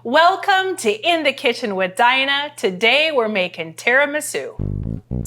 Welcome to In the Kitchen with Dinah. Today we're making tiramisu.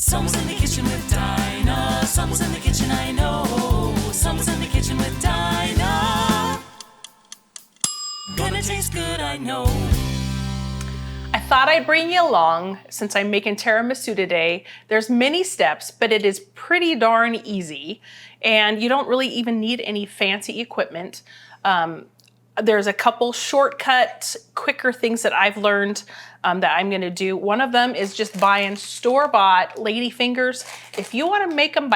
Someone's in the kitchen with Dinah. Someone's in the kitchen, I know. Someone's in the kitchen with Dinah. Gonna taste good, I know. I thought I'd bring you along since I'm making tiramisu today. There's many steps, but it is pretty darn easy. And you don't really even need any fancy equipment. There's a couple shortcut, quicker things that I've learned that I'm gonna do. One of them is just buying store-bought ladyfingers. If you wanna make them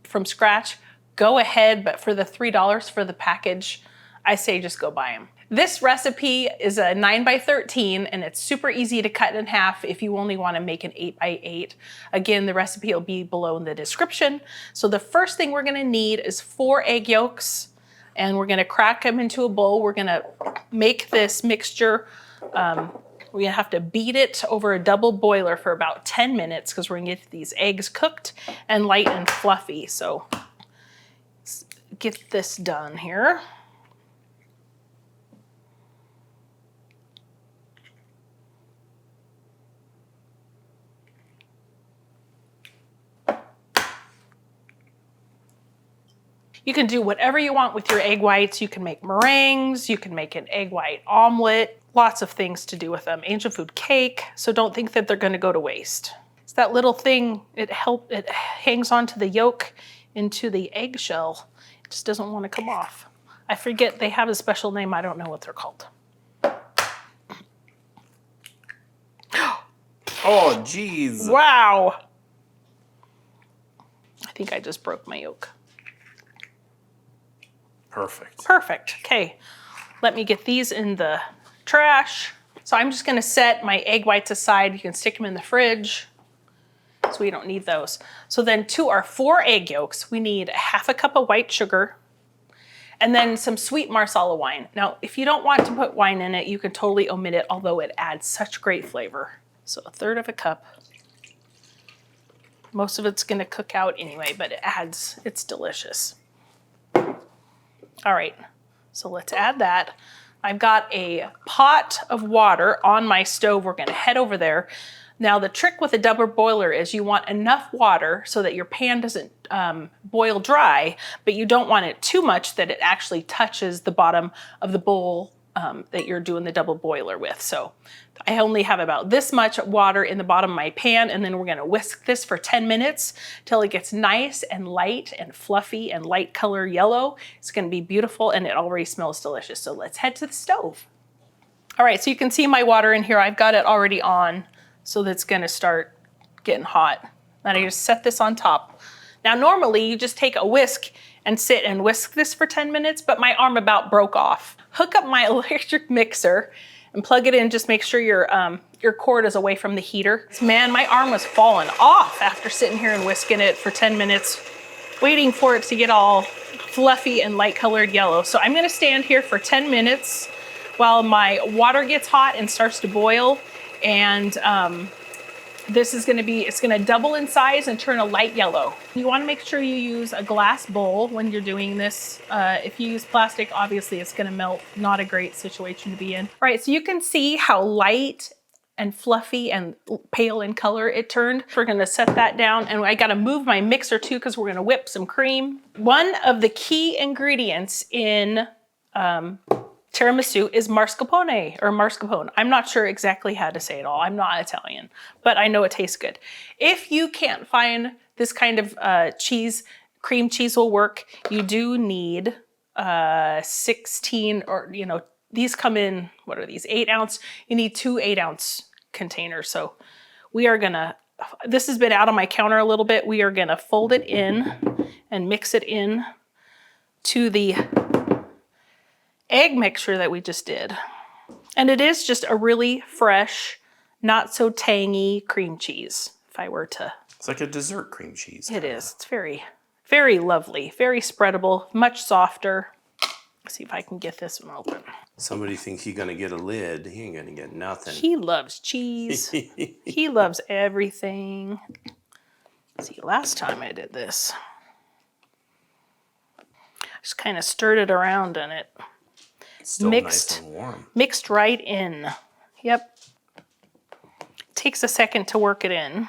from scratch, go ahead, but for the $3 for the package, I say just go buy them. This recipe is a 9x13 and it's super easy to cut in half if you only wanna make an 8x8. Again, the recipe will be below in the description. So the first thing we're gonna need is 4 egg yolks, and we're gonna crack them into a bowl. We're gonna make this mixture. We're gonna have to beat it over a double boiler for about 10 minutes because we're gonna get these eggs cooked and light and fluffy. So let's get this done here. You can do whatever you want with your egg whites. You can make meringues, you can make an egg white omelet, lots of things to do with them. Angel food cake, so don't think that they're gonna go to waste. It's that little thing, it hangs onto the yolk into the eggshell. It just doesn't wanna come off. I forget, they have a special name, I don't know what they're called. Oh, geez. Wow. I think I just broke my yolk. Perfect. Perfect. Okay, let me get these in the trash. So I'm just gonna set my egg whites aside. You can stick them in the fridge, so we don't need those. So then to our 4 egg yolks, we need 1/2 cup of white sugar and then some sweet Marsala wine. Now, if you don't want to put wine in it, you can totally omit it, although it adds such great flavor. So 1/3 cup. Most of it's gonna cook out anyway, but it's delicious. All right, so let's add that. I've got a pot of water on my stove. We're gonna head over there. Now the trick with a double boiler is you want enough water so that your pan doesn't boil dry, but you don't want it too much that it actually touches the bottom of the bowl that you're doing the double boiler with. So I only have about this much water in the bottom of my pan, and then we're gonna whisk this for 10 minutes till it gets nice and light and fluffy and light color yellow. It's gonna be beautiful and it already smells delicious. So let's head to the stove. All right, so you can see my water in here. I've got it already on, so that's gonna start getting hot. Then I just set this on top. Now normally you just take a whisk and sit and whisk this for 10 minutes, but my arm about broke off. Hook up my electric mixer and plug it in. Just make sure your cord is away from the heater. Man, my arm was falling off after sitting here and whisking it for 10 minutes, waiting for it to get all fluffy and light colored yellow. So I'm gonna stand here for 10 minutes while my water gets hot and starts to boil. And this is it's gonna double in size and turn a light yellow. You wanna make sure you use a glass bowl when you're doing this. If you use plastic, obviously it's gonna melt. Not a great situation to be in. All right, so you can see how light and fluffy and pale in color it turned. We're gonna set that down, and I gotta move my mixer too because we're gonna whip some cream. One of the key ingredients in tiramisu is mascarpone. I'm not sure exactly how to say it all. I'm not Italian, but I know it tastes good. If you can't find this kind of cheese, cream cheese will work. You do need 16, or these come in, what are these, 8 ounce? You need 2 8-ounce containers. So this has been out on my counter a little bit. We are gonna fold it in and mix it in to the egg mixture that we just did. And it is just a really fresh, not so tangy cream cheese. If I were to... It's like a dessert cream cheese. It is. It's very, very lovely, very spreadable, much softer. Let's see if I can get this one open. Somebody thinks he's gonna get a lid. He ain't gonna get nothing. He loves cheese. He loves everything. Let's see, last time I did this, I just kind of stirred it around in it. Still nice and warm. Mixed right in. Yep. Takes a second to work it in.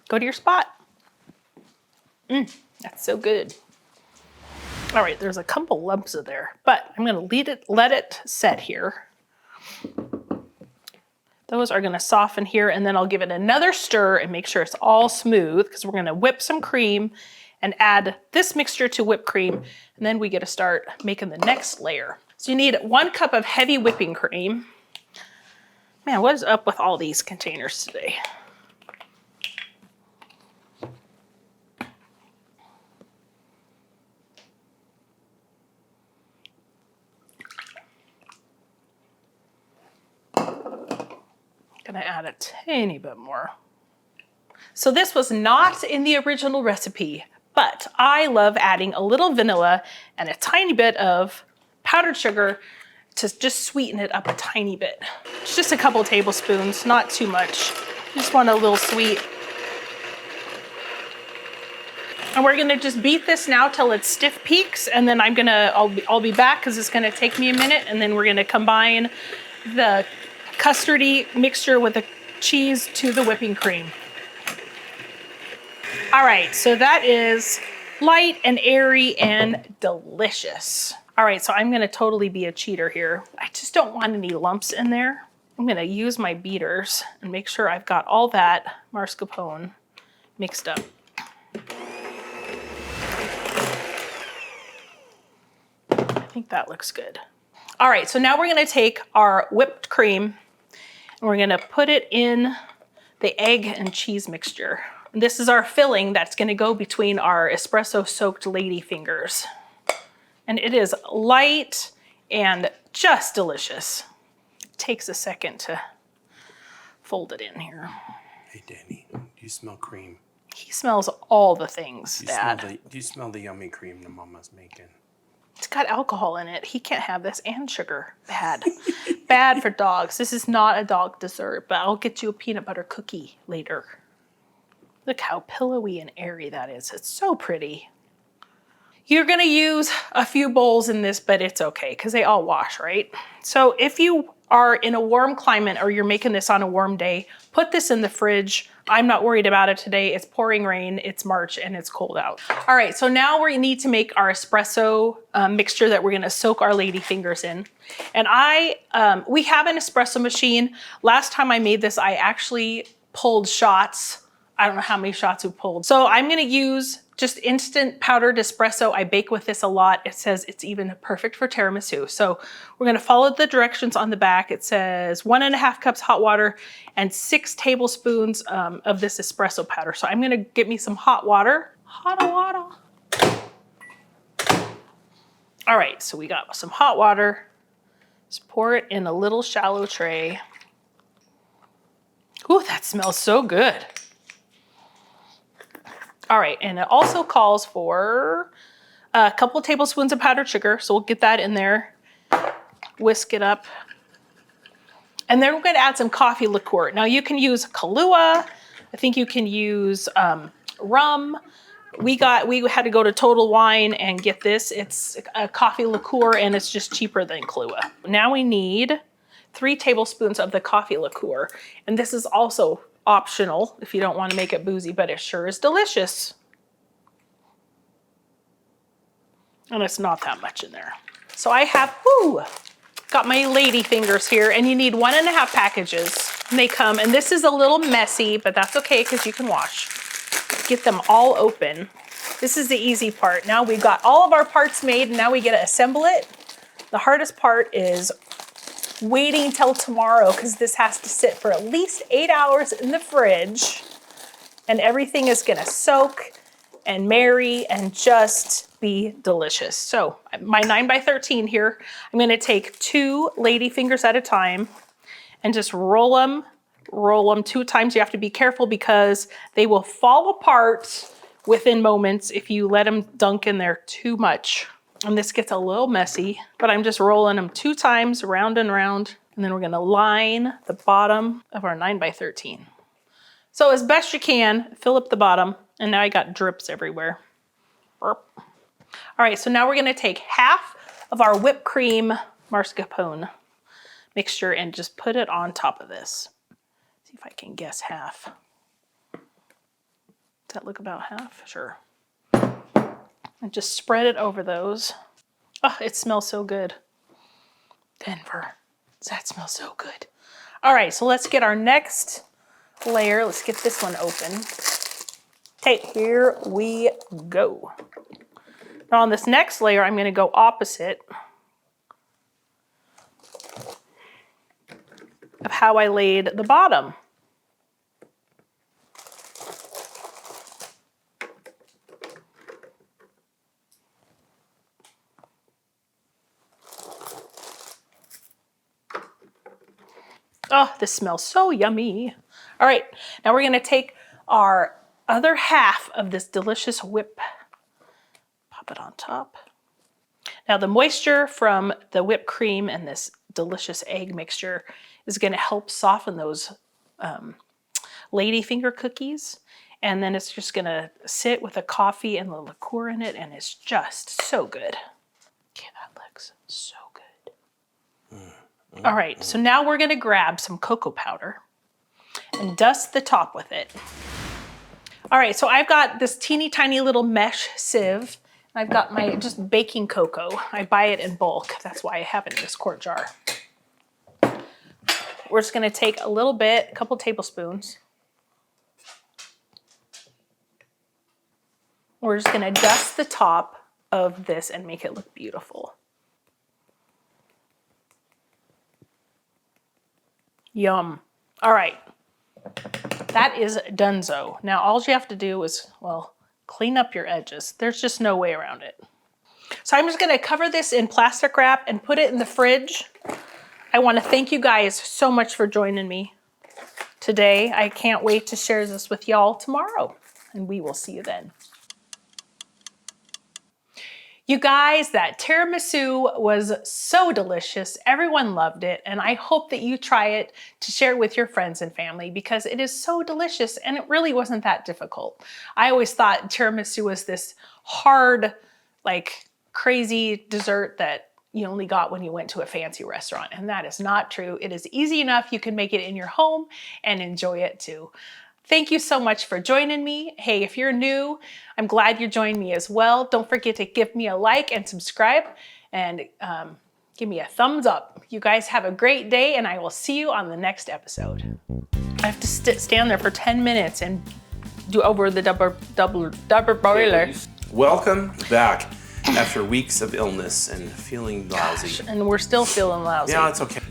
Go to your spot. That's so good. All right, there's a couple lumps in there, but I'm gonna let it set here. Those are gonna soften here, and then I'll give it another stir and make sure it's all smooth, because we're gonna whip some cream and add this mixture to whipped cream, and then we get to start making the next layer. So you need 1 cup of heavy whipping cream. Man, what is up with all these containers today? Gonna add a tiny bit more. So this was not in the original recipe, but I love adding a little vanilla and a tiny bit of powdered sugar to just sweeten it up a tiny bit. It's just a couple tablespoons, not too much. Just want a little sweet. And we're gonna just beat this now till it's stiff peaks, and then I'll be back because it's gonna take me a minute, and then we're gonna combine the custardy mixture with the cheese to the whipping cream. All right, so that is light and airy and delicious. All right, so I'm gonna totally be a cheater here. I just don't want any lumps in there. I'm gonna use my beaters and make sure I've got all that mascarpone mixed up. I think that looks good. All right, so now we're gonna take our whipped cream and we're gonna put it in the egg and cheese mixture. This is our filling that's gonna go between our espresso soaked ladyfingers. And it is light and just delicious. It takes a second to fold it in here. Hey, Danny, do you smell cream? He smells all the things, Dad. Do you smell the yummy cream the mama's making? It's got alcohol in it. He can't have this and sugar. Bad. Bad for dogs. This is not a dog dessert, but I'll get you a peanut butter cookie later. Look how pillowy and airy that is. It's so pretty. You're gonna use a few bowls in this, but it's okay because they all wash, right? So if you are in a warm climate or you're making this on a warm day, put this in the fridge. I'm not worried about it today. It's pouring rain, it's March, and it's cold out. All right, so now we need to make our espresso mixture that we're gonna soak our ladyfingers in. And we have an espresso machine. Last time I made this, I actually pulled shots. I don't know how many shots we pulled. So I'm gonna use just instant powdered espresso. I bake with this a lot. It says it's even perfect for tiramisu. So we're gonna follow the directions on the back. It says 1.5 cups hot water and 6 tablespoons of this espresso powder. So I'm gonna get me some hot water. Hot water. All right, so we got some hot water. Just pour it in a little shallow tray. Ooh, that smells so good. All right, and it also calls for a couple tablespoons of powdered sugar, so we'll get that in there, whisk it up. And then we're gonna add some coffee liqueur. Now you can use Kahlua, I think you can use rum. We had to go to Total Wine and get this. It's a coffee liqueur and it's just cheaper than Kahlua. Now we need 3 tablespoons of the coffee liqueur. And this is also optional if you don't want to make it boozy, but it sure is delicious. And it's not that much in there. So I have, got my lady fingers here, and you need 1.5 packages. And they come, and this is a little messy, but that's okay because you can wash. Get them all open. This is the easy part. Now we've got all of our parts made, and now we get to assemble it. The hardest part is waiting till tomorrow because this has to sit for at least 8 hours in the fridge, and everything is gonna soak and marry and just be delicious. So my 9x13 here, I'm gonna take 2 lady fingers at a time and just roll them 2 times. You have to be careful because they will fall apart within moments if you let them dunk in there too much. And this gets a little messy, but I'm just rolling them 2 times round and round. And then we're gonna line the bottom of our 9x13. So as best you can, fill up the bottom. And now I got drips everywhere. Burp. All right, so now we're gonna take half of our whipped cream mascarpone mixture and just put it on top of this. See if I can guess half. Does that look about half? Sure. And just spread it over those. Oh, it smells so good. Denver, does that smell so good? All right, so let's get our next layer. Let's get this one open. Okay, here we go. Now on this next layer, I'm gonna go opposite of how I laid the bottom. Oh, this smells so yummy. All right, now we're gonna take our other half of this delicious whip, pop it on top. Now the moisture from the whipped cream and this delicious egg mixture is gonna help soften those ladyfinger cookies. And then it's just gonna sit with a coffee and the liqueur in it, and it's just so good. Okay, that looks so good. All right, so now we're gonna grab some cocoa powder and dust the top with it. All right, so I've got this teeny tiny little mesh sieve. I've got my just baking cocoa. I buy it in bulk. That's why I have it in this quart jar. We're just gonna take a little bit, a couple tablespoons. We're just gonna dust the top of this and make it look beautiful. Yum. All right, that is donezo. Now all you have to do is, well, clean up your edges. There's just no way around it. So I'm just gonna cover this in plastic wrap and put it in the fridge. I wanna thank you guys so much for joining me today. I can't wait to share this with y'all tomorrow, and we will see you then. You guys, that tiramisu was so delicious. Everyone loved it, and I hope that you try it to share with your friends and family because it is so delicious and it really wasn't that difficult. I always thought tiramisu was this hard, like crazy dessert that you only got when you went to a fancy restaurant, and that is not true. It is easy enough. You can make it in your home and enjoy it too. Thank you so much for joining me. Hey, if you're new, I'm glad you joined me as well. Don't forget to give me a like and subscribe and give me a thumbs up. You guys have a great day, and I will see you on the next episode. I have to stand there for 10 minutes and do over the double boiler. Welcome back after weeks of illness and feeling lousy. Gosh, and we're still feeling lousy. Yeah, it's okay.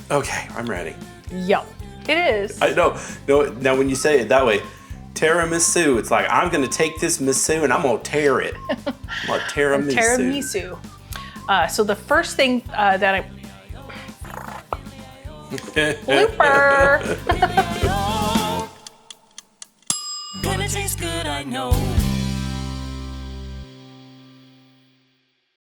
Okay, I'm ready. Yum. It is. I know. No, now when you say it that way, tiramisu, it's like I'm gonna take this misu and I'm gonna tear it. I'm gonna tiramisu. So the first thing that I blooper. Gonna taste good, I know.